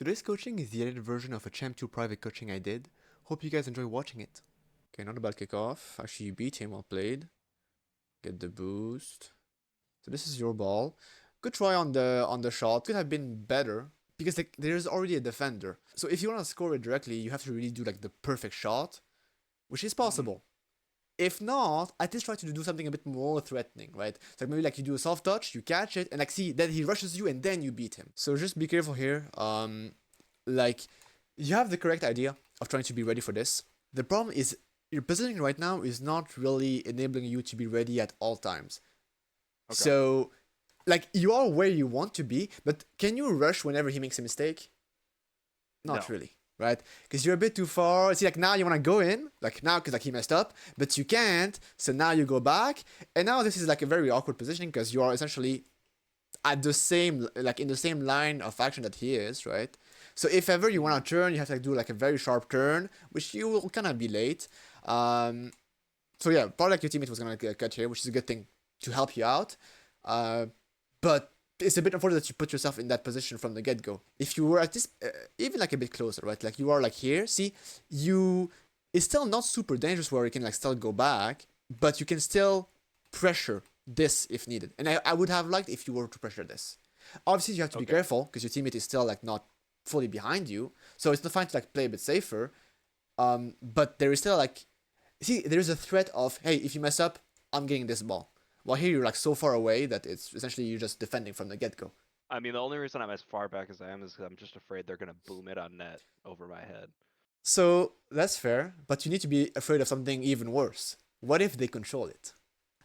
Today's coaching is the edited version of a Champ 2 private coaching I did. Hope you guys enjoy watching it. Okay, not a bad kickoff. Actually, you beat him, well played. Get the boost. So this is your ball. Good try on the shot. Could have been better because like there's already a defender. So if you want to score it directly, you have to really do like the perfect shot, which is possible. If not, at least try to do something a bit more threatening, right? So maybe like you do a soft touch, you catch it, and like see, then he rushes you and then you beat him. So just be careful here. Like you have the correct idea of trying to be ready for this. The problem is your positioning right now is not really enabling you to be ready at all times. Okay. So like you are where you want to be, but can you rush whenever he makes a mistake? Not really, right? Because you're a bit too far. See, like now you want to go in, like now because like he messed up, but you can't. So now you go back, and now this is like a very awkward position because you are essentially at the same, like in the same line of action that he is, right? So if ever you want to turn, you have to like do like a very sharp turn, which you will kind of be late. So yeah, probably like your teammate was gonna cut here, which is a good thing to help you out. But it's a bit unfortunate that you put yourself in that position from the get-go. If you were at this, even like a bit closer, right? Like you are like here, see, it's still not super dangerous where you can like still go back, but you can still pressure this if needed. And I would have liked if you were to pressure this. Obviously, you have to be careful because your teammate is still like not fully behind you, so it's not fine to like play a bit safer. But there is still like, see, there is a threat of, hey, if you mess up, I'm getting this ball. While here you're like so far away that it's essentially you're just defending from the get-go. I mean, the only reason I'm as far back as I am is because I'm just afraid they're gonna boom it on net over my head. So that's fair, but you need to be afraid of something even worse. What if they control it?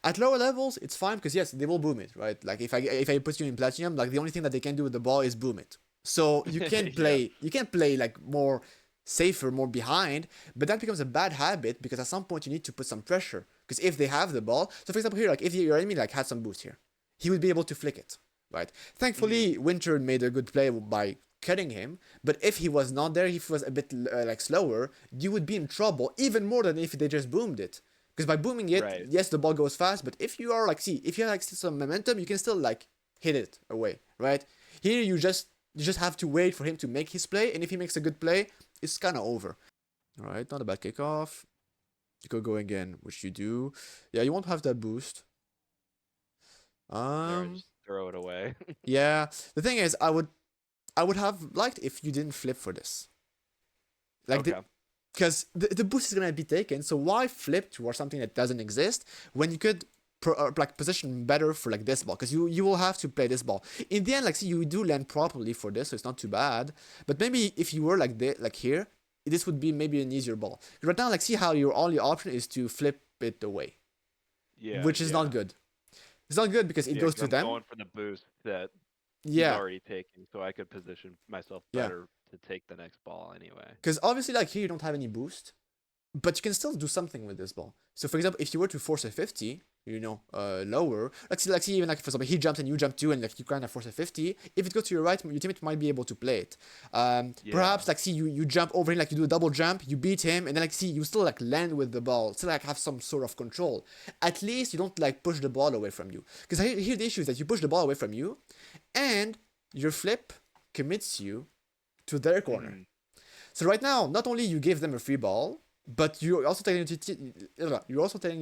At lower levels, it's fine because yes, they will boom it, right? Like if I put you in platinum, like the only thing that they can do with the ball is boom it. So you can't play you can't play like more safer, more behind, but that becomes a bad habit because at some point you need to put some pressure. Because if they have the ball, so for example here, like if your enemy like had some boost here, he would be able to flick it, right? Thankfully, Winter made a good play by cutting him, but if he was not there, if he was a bit like slower, you would be in trouble even more than if they just boomed it. Because by booming it, yes, the ball goes fast, but if you are like, see, if you have like some momentum, you can still like hit it away, right? Here you just have to wait for him to make his play, and if he makes a good play, it's kind of over. All right, not a bad kickoff. You could go again, which you do. Yeah, you won't have that boost. Just throw it away. Yeah, the thing is, I would have liked if you didn't flip for this. Like because the boost is gonna be taken. So why flip towards something that doesn't exist when you could like position better for like this ball? Because you will have to play this ball in the end. Like, see, you do land properly for this, so it's not too bad. But maybe if you were like this, like here, this would be maybe an easier ball. Right now, like, see how your only option is to flip it away. Yeah. Which is not good. It's not good because it goes to them. I'm going for the boost that he's already taking, so I could position myself better to take the next ball anyway. Because obviously, like here, you don't have any boost, but you can still do something with this ball. So, for example, if you were to force a 50, you know, lower, let's see, even like for example, he jumped and you jump too, and like you kind of force a 50. If it goes to your right, your teammate might be able to play it. Perhaps like see, you jump over him, like you do a double jump, you beat him, and then like see, you still like land with the ball, still like have some sort of control. At least you don't like push the ball away from you. Because here the issue is that you push the ball away from you, and your flip commits you to their corner. So right now, not only you give them a free ball, but you're also telling your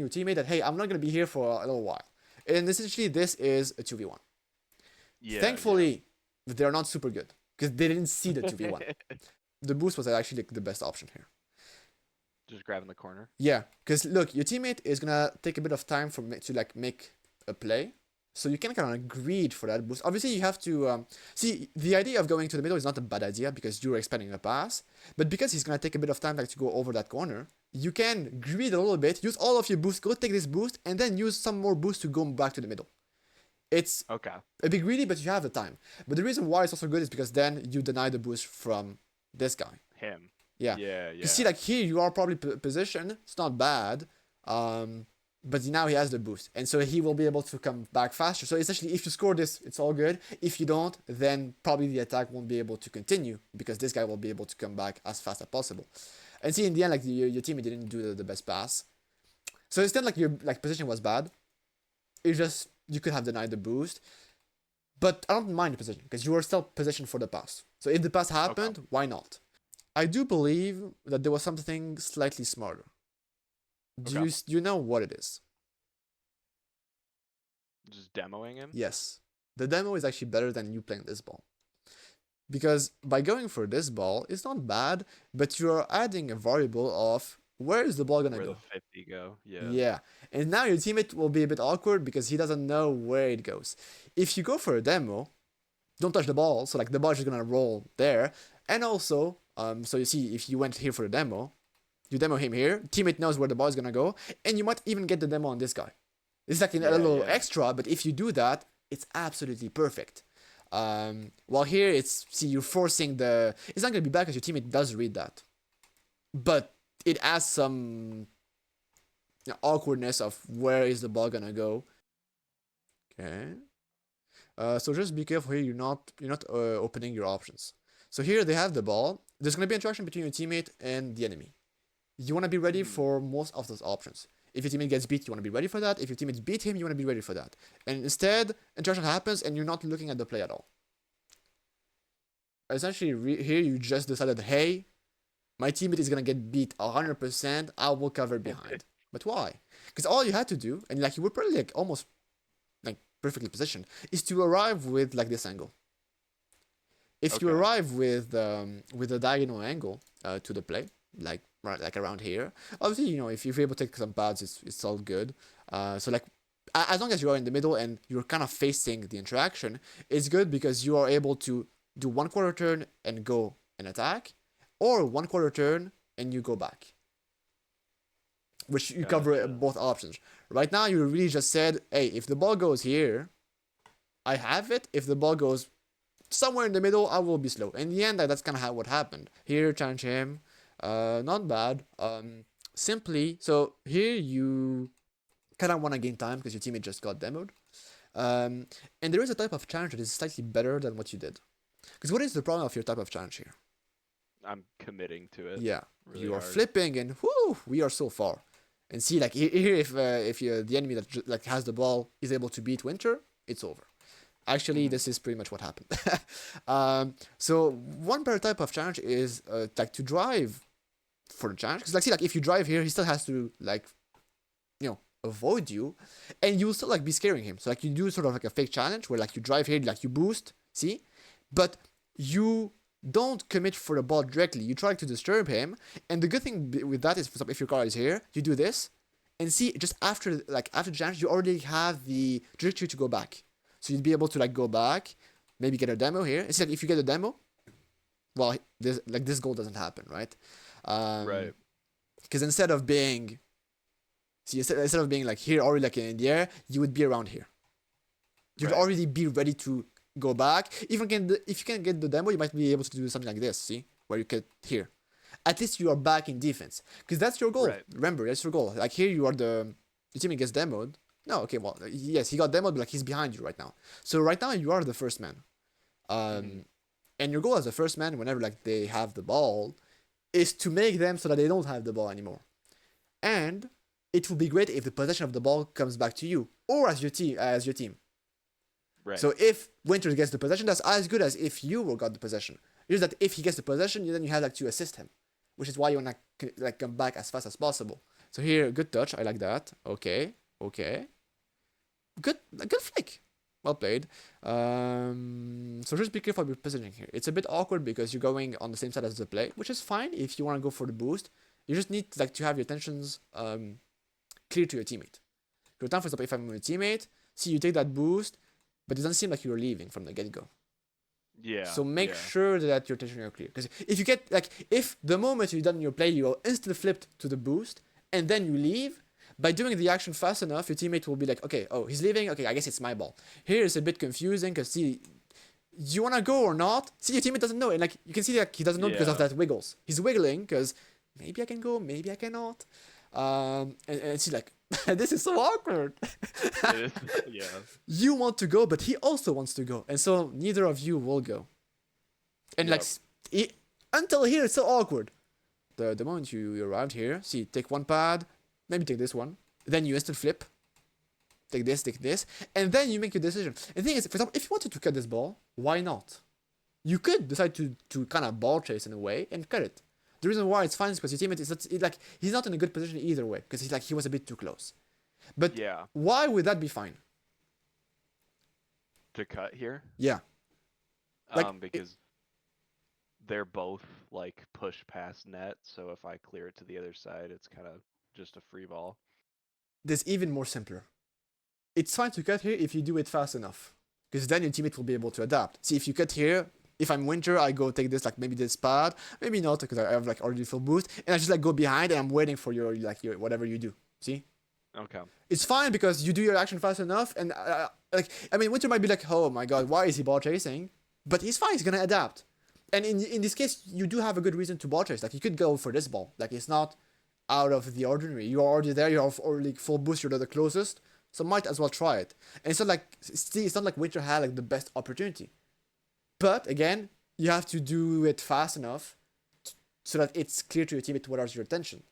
teammate that, hey, I'm not gonna be here for a little while. And essentially, this is a 2v1. Thankfully, they're not super good because they didn't see the 2v1. The boost was actually the best option here. Just grabbing the corner. Yeah, because look, your teammate is gonna take a bit of time to like make a play. So you can kind of greed for that boost. Obviously, you have to see the idea of going to the middle is not a bad idea because you're expanding the pass. But because he's gonna take a bit of time like to go over that corner, you can greed a little bit, use all of your boost, go take this boost, and then use some more boost to go back to the middle. It's a bit greedy, but you have the time. But the reason why it's also good is because then you deny the boost from this guy. Him. Yeah. You see, like here you are probably positioned. It's not bad. But now he has the boost, and so he will be able to come back faster. So essentially, if you score this, it's all good. If you don't, then probably the attack won't be able to continue because this guy will be able to come back as fast as possible. And see, in the end, like your teammate didn't do the best pass, so it's not like your like position was bad. It's just you could have denied the boost, but I don't mind the position because you are still positioned for the pass. So if the pass happened, why not? I do believe that there was something slightly smarter. Do you know what it is? Just demoing him? Yes. The demo is actually better than you playing this ball. Because by going for this ball, it's not bad, but you're adding a variable of where is the ball gonna go? Where the 50 go? Yeah. Yeah. And now your teammate will be a bit awkward because he doesn't know where it goes. If you go for a demo, don't touch the ball, so like the ball is just gonna roll there. And also, so you see, if you went here for the demo, you demo him here, teammate knows where the ball is gonna go, and you might even get the demo on this guy. It's like a little extra, but if you do that, it's absolutely perfect. While here, you're forcing it's not gonna be bad because your teammate does read that. But it adds some awkwardness of where is the ball gonna go. Okay. So just be careful here. You're not opening your options. So here they have the ball. There's gonna be interaction between your teammate and the enemy. You wanna be ready for most of those options. If your teammate gets beat, you wanna be ready for that. If your teammates beat him, you wanna be ready for that. And instead, interaction happens, and you're not looking at the play at all. Essentially, here you just decided, hey, my teammate is gonna get beat 100%. I will cover behind. But why? Because all you had to do, and like you were probably like almost like perfectly positioned, is to arrive with like this angle. If you arrive with a diagonal angle to the play, like around here, obviously if you're able to take some pads, it's all good. So like as long as you are in the middle and you're kind of facing the interaction, it's good because you are able to do 1/4 turn and go and attack, or 1/4 turn and you go back, which you cover both options. Right now, you really just said, hey, if the ball goes here, I have it. If the ball goes somewhere in the middle, I will be slow. In the end, that's kind of what happened. Here, challenge him. Not bad. Simply, so here you kind of want to gain time because your teammate just got demoed. And there is a type of challenge that is slightly better than what you did. Because what is the problem of your type of challenge here? I'm committing to it. Yeah, really you are flipping, and whoo, we are so far. And see, like here, if the enemy that like has the ball is able to beat Winter, it's over. Actually, this is pretty much what happened. So one better type of challenge is like to drive for the challenge. Because like if you drive here, he still has to like avoid you, and you will still like be scaring him. So like you do sort of like a fake challenge where like you drive here, like you boost, see, but you don't commit for the ball directly. You try to disturb him, and the good thing with that is, for example, if your car is here, you do this, and see, just after the challenge, you already have the trajectory to go back. So you'd be able to like go back, maybe get a demo here. It's like if you get a demo, well, this goal doesn't happen, right? Right. Because instead of being like here already like in the air, you would be around here. You'd already be ready to go back. Even if you can get the demo, you might be able to do something like this. See, where you get here. At least you are back in defense, because that's your goal. Right. Remember, that's your goal. Like here, your teammate gets demoed. No, okay, well, yes, he got demoed, but like he's behind you right now. So right now you are the first man, and your goal as the first man, whenever like they have the ball, is to make them so that they don't have the ball anymore. And it would be great if the possession of the ball comes back to you or as your team. Right. So if Winter gets the possession, that's as good as if you got the possession. It's that if he gets the possession, then you have like to assist him, which is why you wanna like come back as fast as possible. So here, good touch. I like that. Okay. Good flick. Well played. So just be careful with positioning here. It's a bit awkward because you're going on the same side as the play, which is fine if you want to go for the boost. You just need like to have your tensions clear to your teammate. For example, if I'm with a teammate, see you take that boost, but it doesn't seem like you're leaving from the get-go. Yeah. So make sure that your tensions are clear. Because if you get if the moment you're done your play, you are instantly flipped to the boost, and then you leave. By doing the action fast enough, your teammate will be like, okay, oh, he's leaving. Okay, I guess it's my ball. Here it's a bit confusing because see, do you want to go or not? See, your teammate doesn't know. And like you can see that he doesn't know because of that wiggles. He's wiggling because maybe I can go, maybe I cannot. And see, like, this is so awkward. It is, yeah. You want to go, but he also wants to go. And so neither of you will go. And until here, it's so awkward. The moment you arrived here, see, take one pad. Maybe take this one. Then you instant flip. Take this. And then you make your decision. And the thing is, for example, if you wanted to cut this ball, why not? You could decide to kind of ball chase in a way and cut it. The reason why it's fine is because your teammate is like he's not in a good position either way because he was a bit too close. But yeah, why would that be fine? to cut here, Yeah, because they're both like push past net. So if I clear it to the other side, it's kind of just a free ball. There's even more simpler. It's fine to cut here if you do it fast enough, because then your teammate will be able to adapt. See, if you cut here, if I'm Winter, I go take this, like maybe this pad, maybe not, because I have like already full boost, and I just like go behind and I'm waiting for your whatever you do. See? Okay. It's fine because you do your action fast enough, and Winter might be like, oh my god, why is he ball chasing? But he's fine, he's gonna adapt. And in this case, you do have a good reason to ball chase. Like you could go for this ball. Like it's not out of the ordinary. You're already there. You're already full boost. You're the closest, so might as well try it. And it's not like Winter had like the best opportunity. But again, you have to do it fast enough so that it's clear to your teammate what is your attention.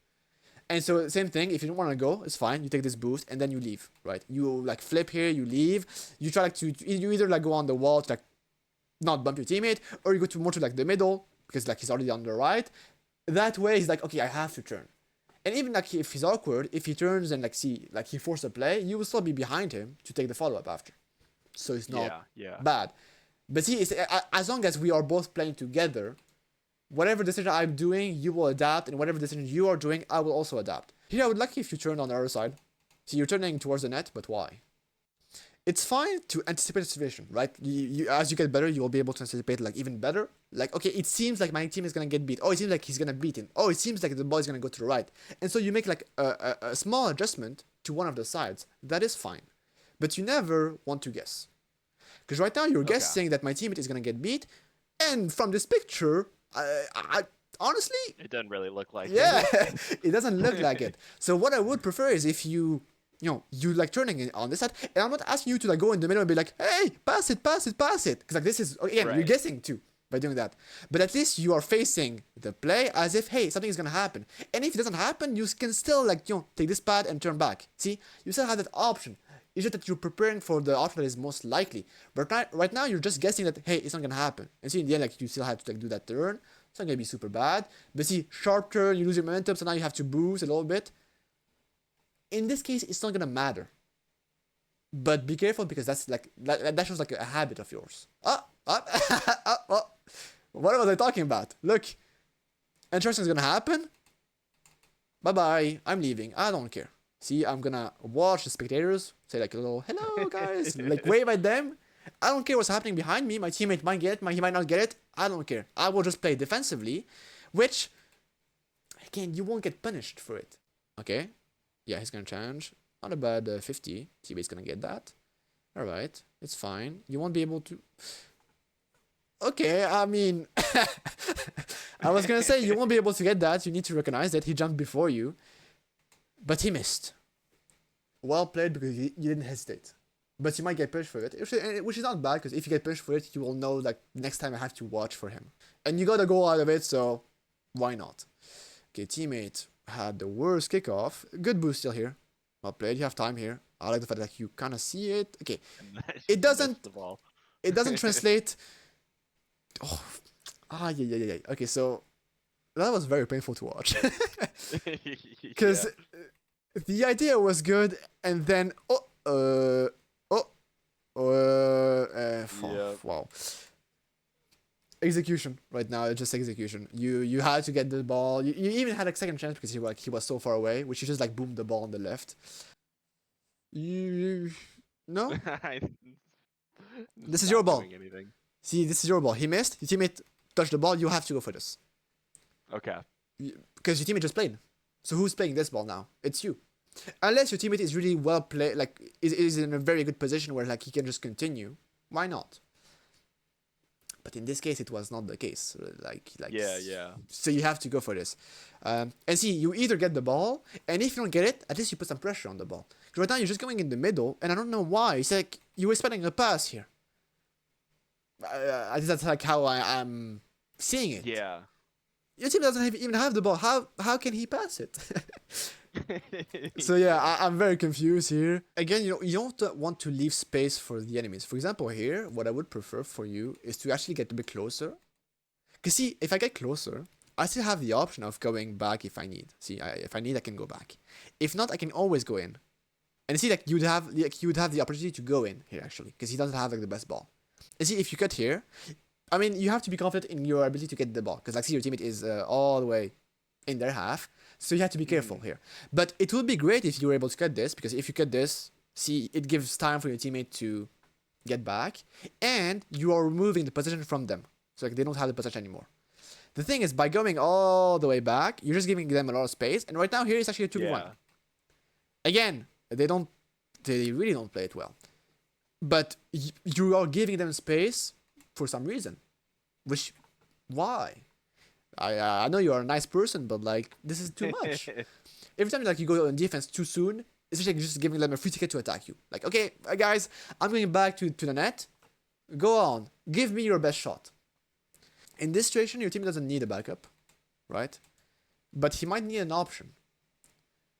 And so same thing, if you don't want to go, it's fine. You take this boost and then you leave, right? You like flip here, you leave. You try like you either like go on the wall to like not bump your teammate, or you go to more to like the middle because like he's already on the right. That way he's like, okay, I have to turn. And even like if he's awkward, if he turns and like he forces a play, you will still be behind him to take the follow up after. So it's not bad. But see, as long as we are both playing together, whatever decision I'm doing, you will adapt, and whatever decision you are doing, I will also adapt. Here, I would like if you turned on the other side. See, you're turning towards the net, but why? It's fine to anticipate the situation, right? As you get better, you will be able to anticipate like even better. Like, okay, it seems like my team is gonna get beat. Oh, it seems like he's gonna beat him. Oh, it seems like the ball is gonna go to the right. And so you make like a small adjustment to one of the sides. That is fine. But you never want to guess. Because right now you're guessing that my teammate is gonna get beat, and from this picture, I honestly, it doesn't really look like it. It doesn't look like it. So what I would prefer is if you like turning it on this side, and I'm not asking you to like go in the middle and be like, hey, pass it, because like this is again you're guessing too by doing that. But at least you are facing the play as if hey something is gonna happen, and if it doesn't happen, you can still like take this pad and turn back. See, you still have that option. It's just that you're preparing for the option that is most likely. But right now, you're just guessing that, hey, it's not going to happen. And see, in the end, like, you still have to like do that turn. It's not going to be super bad. But see, sharp turn, you lose your momentum, so now you have to boost a little bit. In this case, it's not going to matter. But be careful because that shows like a habit of yours. What was I talking about? Look, interesting is going to happen. Bye-bye. I'm leaving. I don't care. See, I'm gonna watch the spectators, say like a little, hello guys, like wave at them. I don't care what's happening behind me. My teammate might get it, he might not get it. I don't care. I will just play defensively, which, again, you won't get punished for it. Okay? Yeah, he's gonna challenge. Not a bad 50. Teammate's gonna get that. Alright, it's fine. You won't be able to... Okay, I mean... I was gonna say, you won't be able to get that. You need to recognize that he jumped before you. But he missed. Well played because you didn't hesitate. But you might get punished for it, which is not bad because if you get punished for it, you will know like next time I have to watch for him. And you got a goal out of it, so why not? Okay, teammate had the worst kickoff. Good boost still here. Well played. You have time here. I like the fact that you kind of see it. Okay, it doesn't translate. Yeah. Okay, so that was very painful to watch. Because the idea was good, and then wow. Execution right now, it's just execution. You had to get the ball. You even had a second chance because he was so far away, which you just like boomed the ball on the left. No. This is your ball. See, this is your ball. He missed. Your teammate touched the ball. You have to go for this. Okay. Because your teammate just played. So who's playing this ball now? It's you. Unless your teammate is really well played, like is in a very good position where like he can just continue. Why not? But in this case, it was not the case. Yeah. So you have to go for this. And see, you either get the ball, and if you don't get it, at least you put some pressure on the ball. Right now, you're just going in the middle, and I don't know why. It's like you were expecting a pass here. That's like how I'm seeing it. Yeah. Your team doesn't even have the ball. How can he pass it? So yeah, I'm very confused here. Again, you don't want to leave space for the enemies. For example, here, what I would prefer for you is to actually get a bit closer. Because see, if I get closer, I still have the option of going back if I need. See, if I need, I can go back. If not, I can always go in. And see, like you'd have the opportunity to go in here actually, because he doesn't have like the best ball. And see, if you cut here, I mean, you have to be confident in your ability to get the ball, because like see, your teammate is all the way in their half, so you have to be careful here. But it would be great if you were able to cut this, because if you cut this, see, it gives time for your teammate to get back, and you are removing the possession from them, so like they don't have the possession anymore. The thing is, by going all the way back, you're just giving them a lot of space, and right now here is actually a 2v1. Again, they really don't play it well. But you are giving them space for some reason. Which, why? I know you are a nice person, but like, this is too much. Every time like you go on defense too soon, it's like just giving them a free ticket to attack you. Like, okay, guys, I'm going back to the net. Go on, give me your best shot. In this situation, your team doesn't need a backup, right? But he might need an option.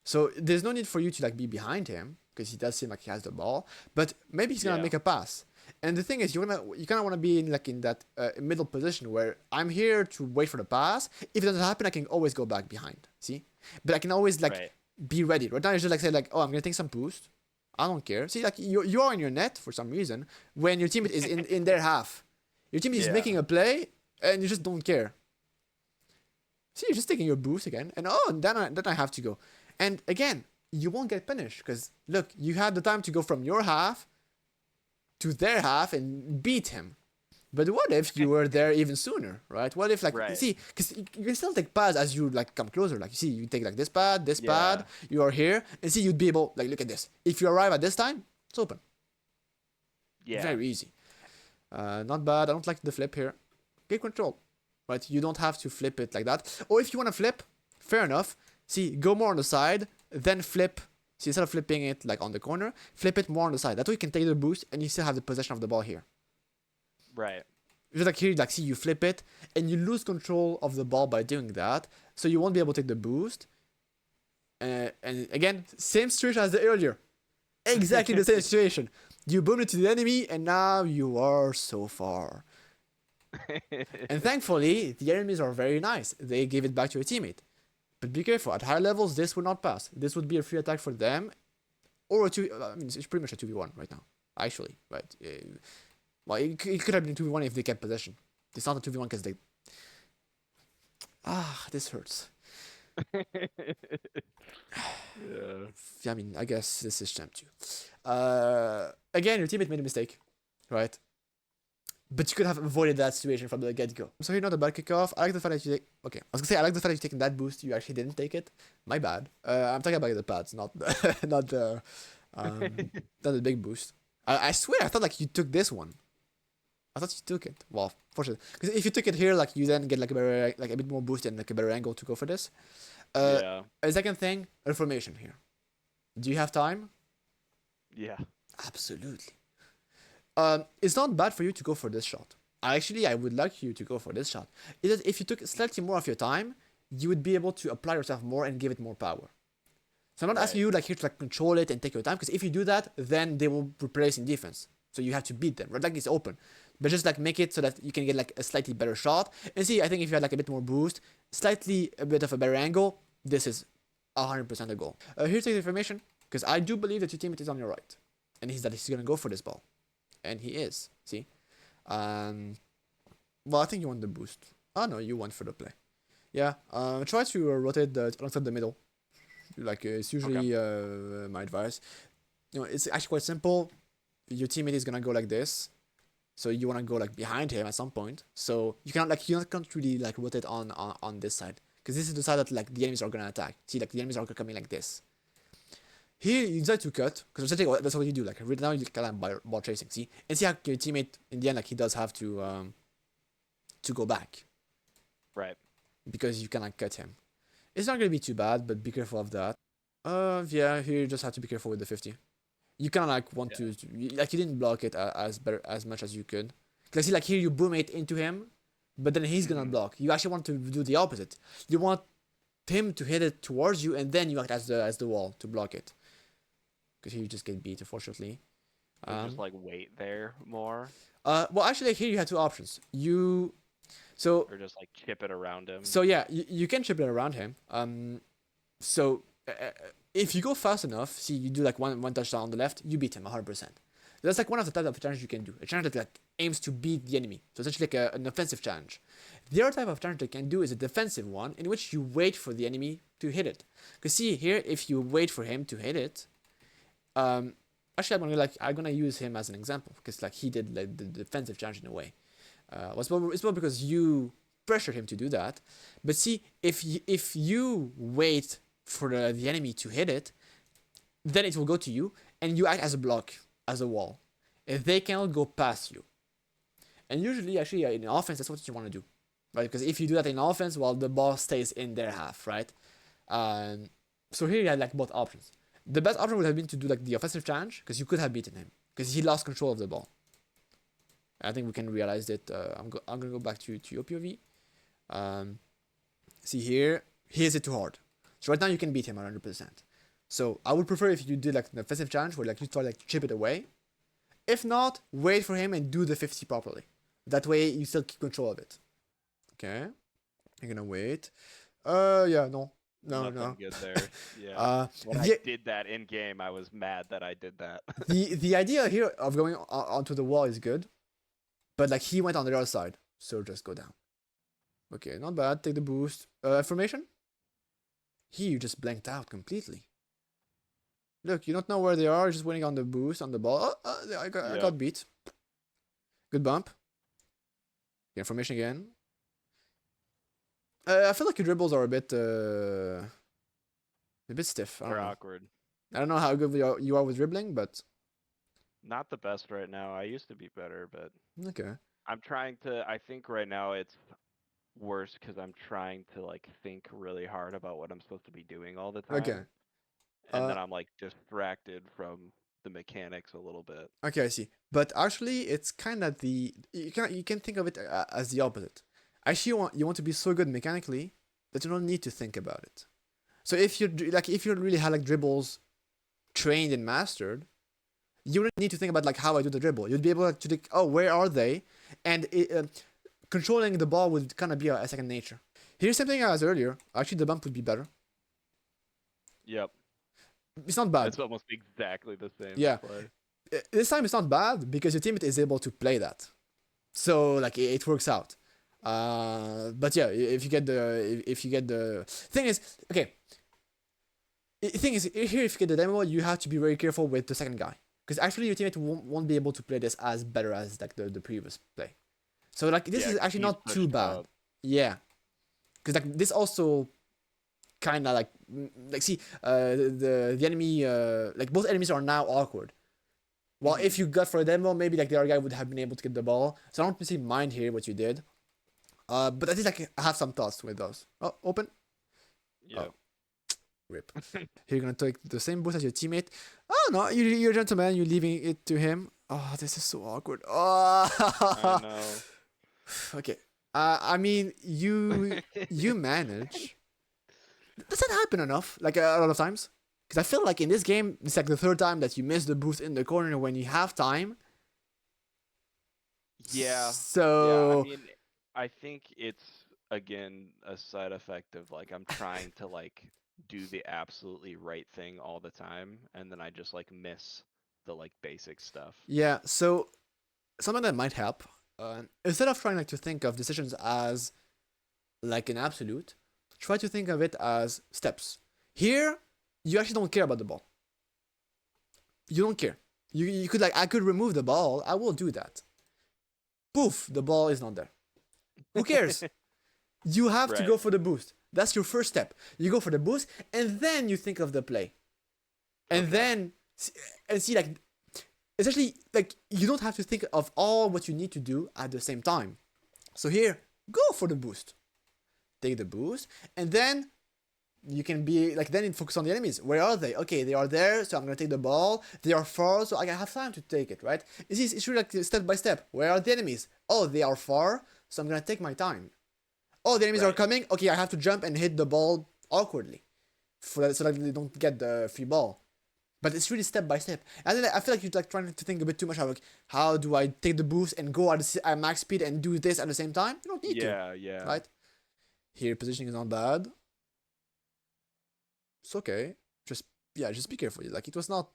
So there's no need for you to like be behind him, because he does seem like he has the ball. But maybe he's gonna make a pass. And the thing is, you kind of want to be in like in that middle position where I'm here to wait for the pass. If it doesn't happen, I can always go back behind. See, but I can always like be ready. Right now, you just like say like, oh, I'm gonna take some boost. I don't care. See, like you are in your net for some reason when your teammate is in their half. Your teammate is making a play, and you just don't care. See, you're just taking your boost again, and then I have to go. And again, you won't get punished because look, you had the time to go from your half to their half and beat him. But what if you were there even sooner, right? What if like see, because you can still take pads as you like come closer. Like you see, you take like this pad, you are here, and see you'd be able like look at this. If you arrive at this time, it's open. Yeah, very easy. Not bad. I don't like the flip here. Get control, right? You don't have to flip it like that. Or if you want to flip, fair enough. See, go more on the side, then flip. See, instead of flipping it like on the corner, flip it more on the side. That way you can take the boost and you still have the possession of the ball here. Right. Just like here, like see, you flip it and you lose control of the ball by doing that. So you won't be able to take the boost. And again, same situation as the earlier. Exactly the same situation. You boom it to the enemy and now you are so far. And thankfully, the enemies are very nice. They give it back to your teammate. But be careful, at higher levels, this would not pass. This would be a free attack for them. Or a 2, I mean, it's pretty much a 2v1 right now. Actually, right? Well, it could have been 2v1 if they kept possession. It's not a 2v1 because they... this hurts. Yeah. I mean, I guess this is champ 2. Again, your teammate made a mistake, right? But you could have avoided that situation from the get-go. So here, not a bad kickoff. I like the fact that you take... Okay, I was gonna say, I like the fact that you're taking that boost. You actually didn't take it. My bad. I'm talking about the pads, not the... not the big boost. I swear, I thought like you took this one. I thought you took it. Well, fortunately. Because if you took it here, like you then get like a better, like a bit more boost and like a better angle to go for this. A second thing, reformation here. Do you have time? Yeah. Absolutely. It's not bad for you to go for this shot. I would like you to go for this shot. If you took slightly more of your time, you would be able to apply yourself more and give it more power. So I'm not asking you like here to like control it and take your time, because if you do that, then they will replace in defense. So you have to beat them. Right, like it's open, but just like make it so that you can get like a slightly better shot. And see, I think if you had like a bit more boost, slightly a bit of a better angle, this is 100% a goal. Here's the information, because I do believe that your teammate is on your right, and he's gonna go for this ball. And he is. See? Well, I think you want the boost. Oh, no, you want for the play. Yeah. Try to rotate alongside the middle. Like, it's usually my advice. You know, it's actually quite simple. Your teammate is gonna go like this. So you wanna go like behind him at some point. So you can't really like rotate on this side. Because this is the side that like the enemies are gonna attack. See, like the enemies are coming like this. Here, you decide to cut, because that's what you do. Like, right now, you kind of ball chasing, see? And see how your teammate, in the end, like, he does have to go back. Right. Because you cannot cut him. It's not going to be too bad, but be careful of that. Yeah, here you just have to be careful with the 50. You kind of, like, want to... Like, you didn't block it as much as you could. Because, see, like, here you boom it into him, but then he's going to block. You actually want to do the opposite. You want him to hit it towards you, and then you act as the wall to block it. Because you just get beat, unfortunately. Just like wait there more. Well, actually, here you have two options. Or just like chip it around him. So yeah, you can chip it around him. So if you go fast enough, see, you do like one touchdown on the left, you beat him 100%. That's like one of the types of challenges you can do. A challenge that like aims to beat the enemy. So essentially like an offensive challenge. The other type of challenge they can do is a defensive one, in which you wait for the enemy to hit it. Because see here, if you wait for him to hit it, actually I'm gonna use him as an example because like he did like the defensive challenge in a way. It's well because you pressured him to do that. But see, if you wait for the enemy to hit it, then it will go to you, and you act as a block, as a wall. If they cannot go past you. And usually, actually, in offense, that's what you want to do, right? Because if you do that in offense, well, the ball stays in their half, right? So here you had like both options. The best option would have been to do like the offensive challenge, because you could have beaten him, because he lost control of the ball. I think we can realize that. I'm gonna go back to your POV. See here, he hits it too hard. So right now you can beat him 100%. So I would prefer if you did like an offensive challenge where like you try like to chip it away. If not, wait for him and do the 50 properly. That way you still keep control of it. Okay, you're gonna wait. Yeah, no. Nothing good there. Yeah. When I did that in game, I was mad that I did that. the idea here of going onto the wall is good, but like he went on the other side, so just go down. Okay, not bad. Take the boost. Formation. Here you just blanked out completely. Look, you don't know where they are. Just waiting on the boost on the ball. I got beat. Good bump. Yeah, formation again. I feel like your dribbles are a bit stiff. They're awkward. I don't know how good you are with dribbling, but not the best right now. I used to be better, but okay. I'm trying to. I think right now it's worse because I'm trying to like think really hard about what I'm supposed to be doing all the time. Okay. And then I'm like distracted from the mechanics a little bit. Okay, I see. But actually, it's kind of you can think of it as the opposite. Actually, you want to be so good mechanically that you don't need to think about it. So if you really had like dribbles trained and mastered, you wouldn't need to think about like how I do the dribble. You'd be able to think, oh, where are they, and controlling the ball would kind of be a second nature. Here's something as earlier. Actually, the bump would be better. Yep. It's not bad. It's almost exactly the same. Yeah. Play. This time it's not bad because your teammate is able to play that, so like it works out. But yeah, if you get the thing is okay. The thing is here, if you get the demo, you have to be very careful with the second guy because actually your teammate won't be able to play this as better as like the previous play. So like this is actually not too bad. Up. Yeah, because like this also kind of like see the enemy like both enemies are now awkward. Well, if you got for a demo, maybe like the other guy would have been able to get the ball. So I don't really mind here what you did. But at least like I have some thoughts with those. Oh, open. Yeah. Oh. Rip. Here you're gonna take the same boost as your teammate. Oh no, you're a gentleman. You're leaving it to him. Oh, this is so awkward. Oh. I know. Okay. I mean, you manage. Does that happen enough? Like a lot of times? Because I feel like in this game, it's like the third time that you miss the boost in the corner when you have time. Yeah. So. Yeah, I mean, I think it's again a side effect of like I'm trying to like do the absolutely right thing all the time, and then I just like miss the like basic stuff. Yeah. So something that might help. Instead of trying like to think of decisions as like an absolute, try to think of it as steps. Here, you actually don't care about the ball. You don't care. You could like I could remove the ball. I will do that. Poof, the ball is not there. Who cares? You have to go for the boost. That's your first step. You go for the boost, and then you think of the play, and then see like. Essentially, like you don't have to think of all what you need to do at the same time. So here, go for the boost. Take the boost, and then you can be like then focus on the enemies. Where are they? Okay, they are there, so I'm gonna take the ball. They are far, so I have time to take it. Right? It's really like step by step. Where are the enemies? Oh, they are far, so I'm gonna take my time. Oh, the enemies are coming. Okay, I have to jump and hit the ball awkwardly, so that they don't get the free ball. But it's really step by step. And then I feel like you're like trying to think a bit too much about like, how do I take the boost and go at max speed and do this at the same time? You don't need to, Yeah. right? Here, positioning is not bad. It's okay. Just be careful. Like it was not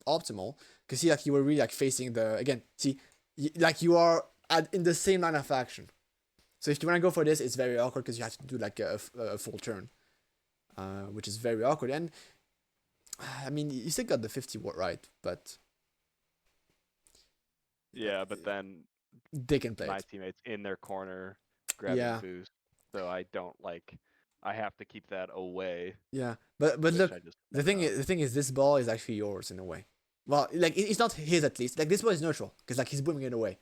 optimal because see, like you were really like facing the again. See, like you are in the same line of action. So if you want to go for this, it's very awkward because you have to do like a full turn, which is very awkward. And I mean, you still got the 50 watt right, but Yeah, but then they can play my it. teammates in their corner grabbing Yeah, boost, so I don't like. I have to keep that away, yeah. But which look, I just the fucked thing up. is, this ball is actually yours in a way. Well, like it's not his at least. Like this ball is neutral because like he's booming it away.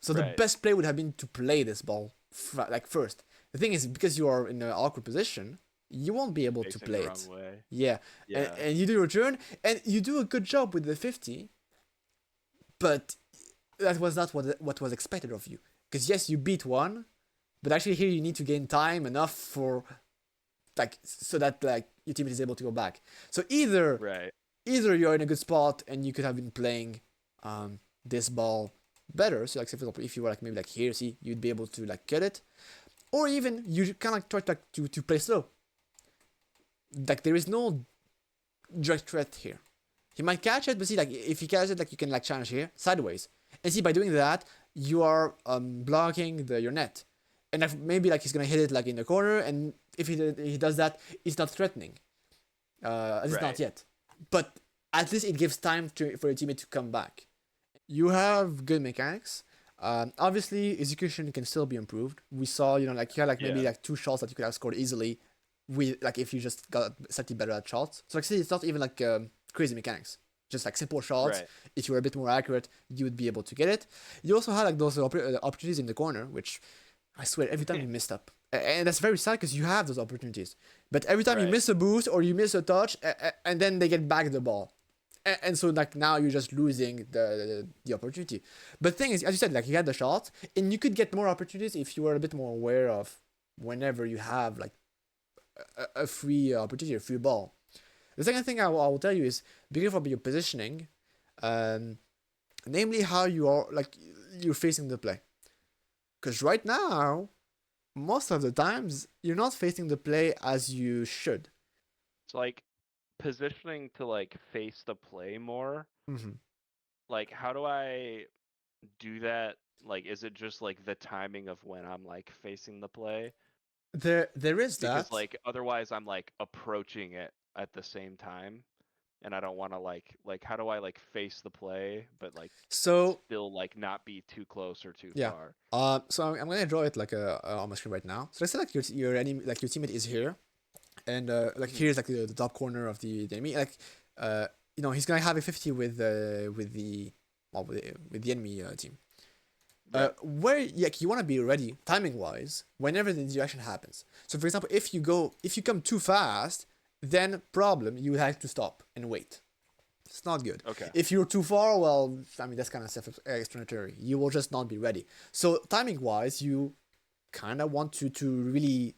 So the Right. best play would have been to play this ball like first. The thing is, because you are in an awkward position, you won't be able to Facing play the it. wrong way. Yeah, Yeah. and you do your turn, and you do a good job with the 50, but that was not what was expected of you. Because yes, you beat one, but actually here you need to gain time enough for like so that like your teammate is able to go back. So Right. either you're in a good spot and you could have been playing this ball better. So like say for example, if you were like maybe like here, see, you'd be able to like get it, or even you kind of like try to play slow. Like there is no direct threat here. He might catch it, but see like if he catches it, like you can like challenge here sideways, and see by doing that you are blocking your net, and if maybe like he's gonna hit it like in the corner, and if he does that, it's not threatening. At least not Right. yet, but at least it gives time for your teammate to come back. You have good mechanics. Obviously, execution can still be improved. We saw, like you had like maybe Yeah. like two shots that you could have scored easily, with like if you just got slightly better at shots. So like, see, it's not even like crazy mechanics. Just like simple shots. Right. If you were a bit more accurate, you would be able to get it. You also had like those opportunities in the corner, which I swear every time you missed up, and that's very sad because you have those opportunities. But every time you Right. miss a boost or you miss a touch, and then they get back the ball, and so like now you're just losing the opportunity. But the thing is, as you said, like you had the shot, and you could get more opportunities if you were a bit more aware of whenever you have like a free opportunity, a free ball. The second thing I will tell you is be careful about your positioning, um, namely how you are like you're facing the play. Because right now, most of the times you're not facing the play as you should. It's like positioning to like face the play more. Mm-hmm. Like, how do I do that? Like, is it just like the timing of when I'm like facing the play? There is Because that. like otherwise I'm like approaching it at the same time, and I don't want to like how do I like face the play but like So still like not be too close or too yeah. far? So I'm gonna draw it like on my screen right now. So let's say like your enemy, like your teammate is here, and like Mhm. here's like the top corner of the enemy. Like he's gonna have a 50 with with the enemy team. Right. Where like you want to be ready timing wise whenever the interaction happens. So for example, if you come too fast, then problem you have to stop and wait. It's not good. Okay. If you're too far, well, I mean that's kind of self-explanatory. You will just not be ready. So timing wise, you kind of want to really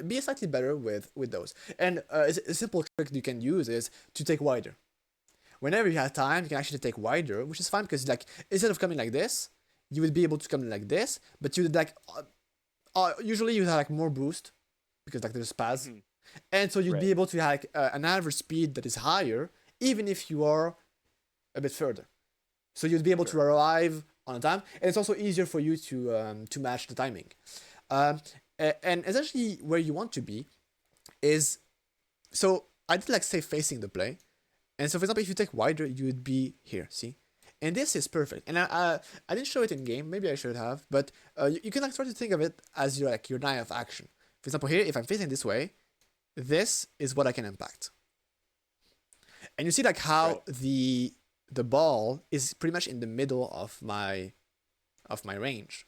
be slightly better with those. And a simple trick you can use is to take wider. Whenever you have time, you can actually take wider, which is fine because like instead of coming like this, you would be able to come like this, but you would like usually you have like more boost because like there's spaz, Mhm. and so you'd be Right. able to have like, an average speed that is higher even if you are a bit further. So you'd be able to Sure. arrive on time, and it's also easier for you to match the timing. Um, and essentially where you want to be is so I did like say facing the play, and so for example if you take wider you would be here. See, and this is perfect. And I didn't show it in game. Maybe I should have, but you can like try to think of it as your line of action. For example, here if I'm facing this way, this is what I can impact. And you see like how Right. the ball is pretty much in the middle of my range.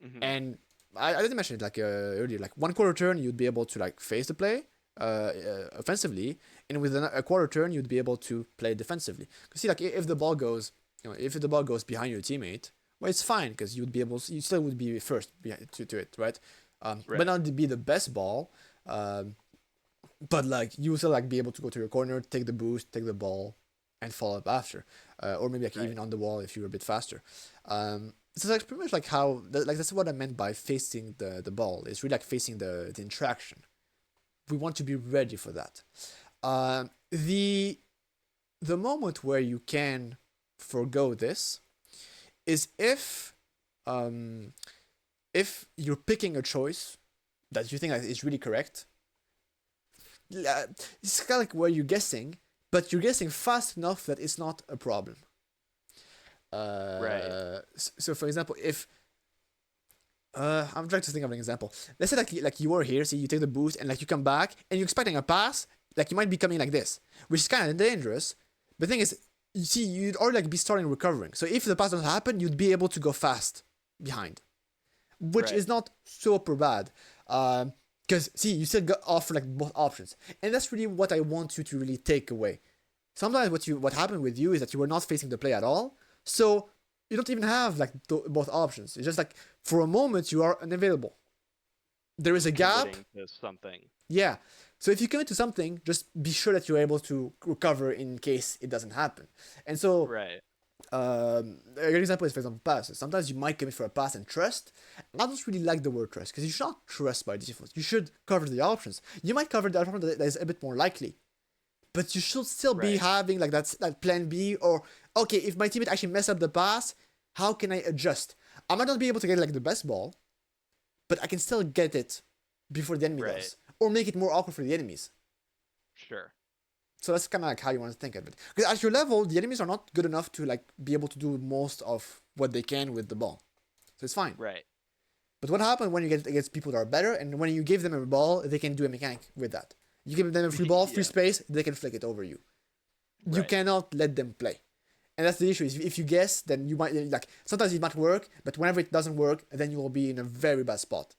Mhm. And I didn't mention it like earlier. Like 1/4 turn, you'd be able to like face the play offensively, and with a quarter turn, you'd be able to play defensively. Cause see, like if the ball goes, if the ball goes behind your teammate, well, it's fine because you still would be first behind to it, right? But Right. not to be the best ball. but like you will still like be able to go to your corner, take the boost, take the ball, and follow up after, or maybe like Right. even on the wall if you're a bit faster. So that's pretty much like how like that's what I meant by facing the ball. It's really like facing the interaction. We want to be ready for that. The moment where you can forego this is if you're picking a choice that you think that is really correct. It's kind of like where you're guessing, but you're guessing fast enough that it's not a problem. Right. So for example, if I'm trying to think of an example. Let's say like you are here, so you take the boost and like you come back and you're expecting a pass, like you might be coming like this, which is kind of dangerous. But the thing is, you see, you'd already like be starting recovering. So if the pass doesn't happen, you'd be able to go fast behind, which Right. is not super bad. Because see, you still got offer like both options, and that's really what I want you to really take away. Sometimes what happened with you is that you were not facing the play at all, so you don't even have like both options. It's just like for a moment you are unavailable. There is a gap. Committing to something. Yeah. So if you commit to something, just be sure that you're able to recover in case it doesn't happen. And so Right. a good example is, for example, passes. Sometimes you might commit for a pass and trust. And I don't really like the word trust because you should not trust by default. You should cover the options. You might cover the option that is a bit more likely, but you should still be Right. having like that plan B, or okay, if my teammate actually mess up the pass, how can I adjust? I might not be able to get like the best ball, but I can still get it before the enemy Right. does, or make it more awkward for the enemies. Sure. So that's kind of like how you want to think of it. Because at your level, the enemies are not good enough to like be able to do most of what they can with the ball. So it's fine. Right. But what happens when you get against people that are better, and when you give them a ball, they can do a mechanic with that. You give them a free ball, free Yeah. space, they can flick it over you. You Right. cannot let them play. And that's the issue. Is if you guess, then you might like sometimes it might work, but whenever it doesn't work, then you will be in a very bad spot.